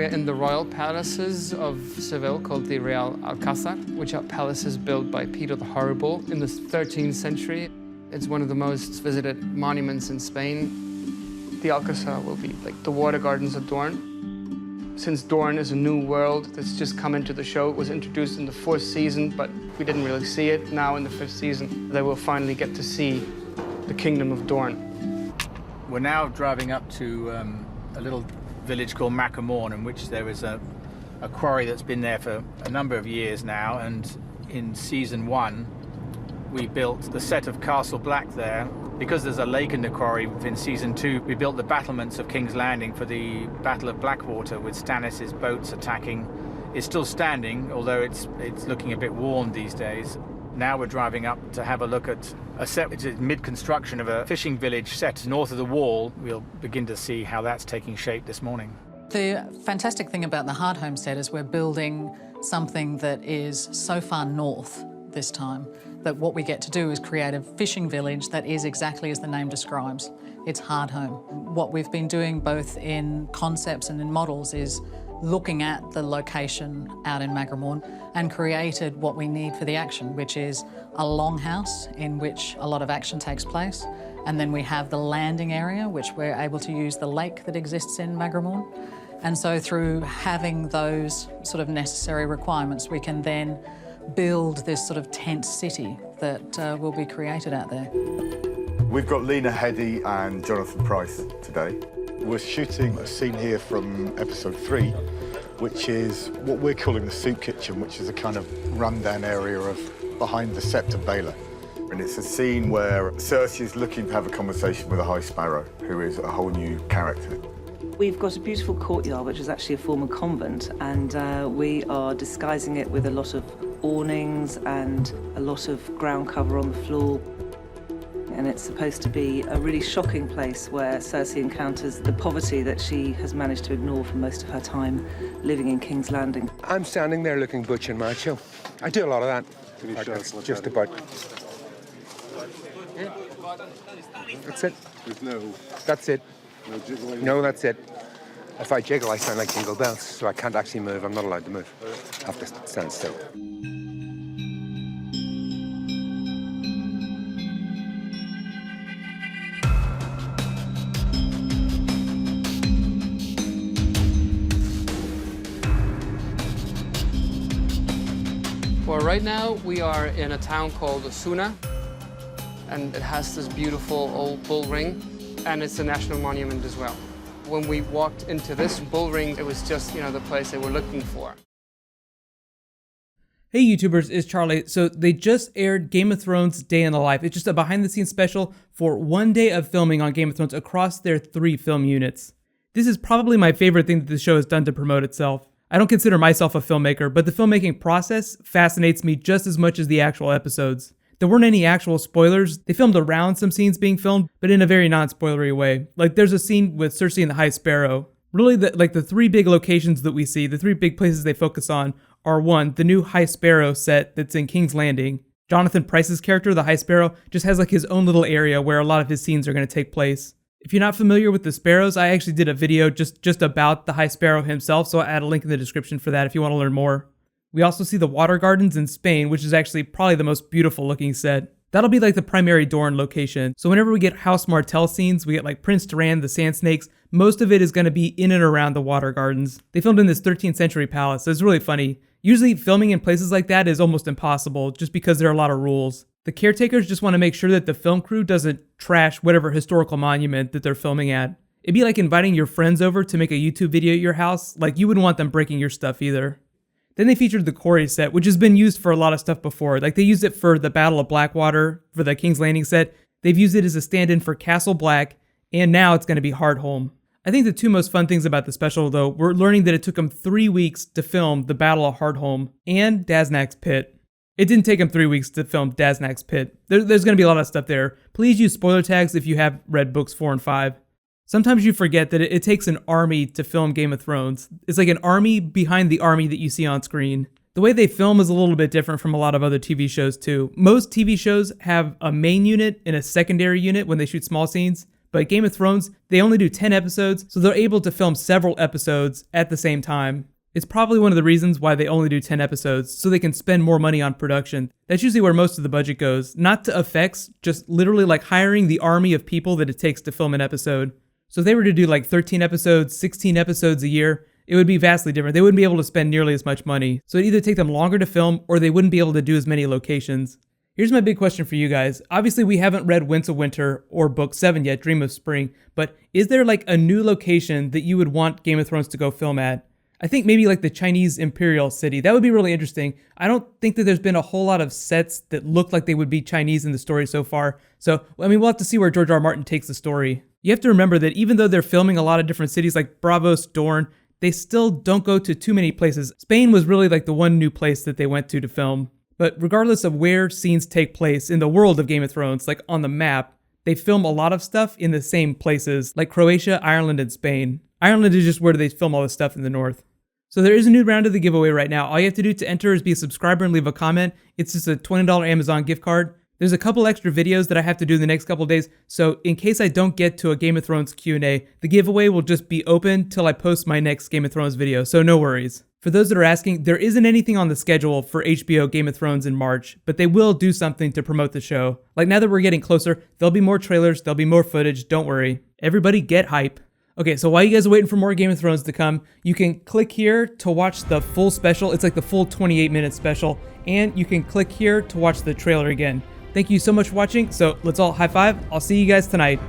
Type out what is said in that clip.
in the royal palaces of Seville called the Real Alcázar, which are palaces built by Peter the Horrible in the 13th century. It's one of the most visited monuments in Spain. The Alcázar will be like the water gardens of Dorn. Since Dorn is a new world that's just come into the show, it was introduced in the 4th season, but we didn't really see it. Now in the 5th season, they will finally get to see the kingdom of Dorn. We're now driving up to a little village called Macamorn, in which there is a quarry that's been there for a number of years now, and in season 1 we built the set of Castle Black there. Because there's a lake in the quarry, in season 2 we built the battlements of King's Landing for the Battle of Blackwater, with Stannis' boats attacking. It's still standing, although it's looking a bit worn these days. Now we're driving up to have a look at a set which is mid-construction of a fishing village set north of the wall. We'll begin to see how that's taking shape this morning. The fantastic thing about the Hardhome set is we're building something that is so far north this time that what we get to do is create a fishing village that is exactly as the name describes. It's Hardhome. What we've been doing both in concepts and in models is looking at the location out in Macamorn and created what we need for the action, which is a longhouse in which a lot of action takes place. And then we have the landing area, which we're able to use the lake that exists in Macamorn. And so through having those sort of necessary requirements, we can then build this sort of tent city that will be created out there. We've got Lena Headey and Jonathan Pryce today. We're shooting a scene here from episode 3, which is what we're calling the soup kitchen, which is a kind of rundown area of behind the Sept of Baelor. And it's a scene where Cersei is looking to have a conversation with a High Sparrow, who is a whole new character. We've got a beautiful courtyard, which is actually a former convent, and we are disguising it with a lot of awnings and a lot of ground cover on the floor. And it's supposed to be a really shocking place where Cersei encounters the poverty that she has managed to ignore for most of her time living in King's Landing. I'm standing there looking butch and macho. I do a lot of that. Can you show us what just that about. is? That's it. There's no That's it. jiggling? No, that's it. If I jiggle, I sound like Jingle Bells, so I can't actually move. I'm not allowed to move. I have to stand still. Well, right now we are in a town called Osuna, and it has this beautiful old bull ring, and it's a national monument as well. When we walked into this bull ring, it was just, the place they were looking for. Hey YouTubers, it's Charlie. So they just aired Game of Thrones Day in the Life. It's just a behind-the-scenes special for one day of filming on Game of Thrones across their 3 film units. This is probably my favorite thing that the show has done to promote itself. I don't consider myself a filmmaker, but the filmmaking process fascinates me just as much as the actual episodes. There weren't any actual spoilers. They filmed around some scenes being filmed, but in a very non-spoilery way. Like there's a scene with Cersei and the High Sparrow. Really, the 3 big locations that we see, the 3 big places they focus on are 1, the new High Sparrow set that's in King's Landing. Jonathan Pryce's character, the High Sparrow, just has like his own little area where a lot of his scenes are going to take place. If you're not familiar with the Sparrows, I actually did a video just about the High Sparrow himself, so I'll add a link in the description for that if you want to learn more. We also see the water gardens in Spain, which is actually probably the most beautiful looking set. That'll be like the primary Dorne location. So whenever we get House Martell scenes, we get like Prince Doran, the Sand Snakes, most of it is going to be in and around the water gardens. They filmed in this 13th century palace, so it's really funny. Usually filming in places like that is almost impossible just because there are a lot of rules. The caretakers just want to make sure that the film crew doesn't trash whatever historical monument that they're filming at. It'd be like inviting your friends over to make a YouTube video at your house. Like you wouldn't want them breaking your stuff either. Then they featured the quarry set, which has been used for a lot of stuff before. Like they used it for the Battle of Blackwater, for the King's Landing set. They've used it as a stand-in for Castle Black, and now it's going to be Hardhome. I think the 2 most fun things about the special, though, were learning that it took them 3 weeks to film the Battle of Hardhome and Daznak's Pit. It didn't take them 3 weeks to film Daznak's Pit. There's going to be a lot of stuff there. Please use spoiler tags if you have read books 4 and 5. Sometimes you forget that it takes an army to film Game of Thrones. It's like an army behind the army that you see on screen. The way they film is a little bit different from a lot of other TV shows too. Most TV shows have a main unit and a secondary unit when they shoot small scenes, But Game of Thrones, they only do 10 episodes, so they're able to film several episodes at the same time. It's probably one of the reasons why they only do 10 episodes, so they can spend more money on production. That's usually where most of the budget goes. Not to effects, just literally like hiring the army of people that it takes to film an episode. So if they were to do like 13 episodes, 16 episodes a year, it would be vastly different. They wouldn't be able to spend nearly as much money. So it'd either take them longer to film, or they wouldn't be able to do as many locations. Here's my big question for you guys. Obviously, we haven't read Winds of Winter or Book 7 yet, Dream of Spring, but is there like a new location that you would want Game of Thrones to go film at? I think maybe like the Chinese Imperial City. That would be really interesting. I don't think that there's been a whole lot of sets that look like they would be Chinese in the story so far. So, I mean, we'll have to see where George R. R. Martin takes the story. You have to remember that even though they're filming a lot of different cities like Bravos, Dorne, they still don't go to too many places. Spain was really like the one new place that they went to film. But regardless of where scenes take place in the world of Game of Thrones, like on the map, they film a lot of stuff in the same places, like Croatia, Ireland, and Spain. Ireland is just where they film all this stuff in the north. So there is a new round of the giveaway right now. All you have to do to enter is be a subscriber and leave a comment. It's just a $20 Amazon gift card. There's a couple extra videos that I have to do in the next couple days, so in case I don't get to a Game of Thrones Q&A, the giveaway will just be open till I post my next Game of Thrones video, so no worries. For those that are asking, there isn't anything on the schedule for HBO Game of Thrones in March, but they will do something to promote the show. Like now that we're getting closer, there'll be more trailers, there'll be more footage, don't worry. Everybody get hype. Okay, so while you guys are waiting for more Game of Thrones to come, you can click here to watch the full special. It's like the full 28-minute special, and you can click here to watch the trailer again. Thank you so much for watching, so let's all high five. I'll see you guys tonight.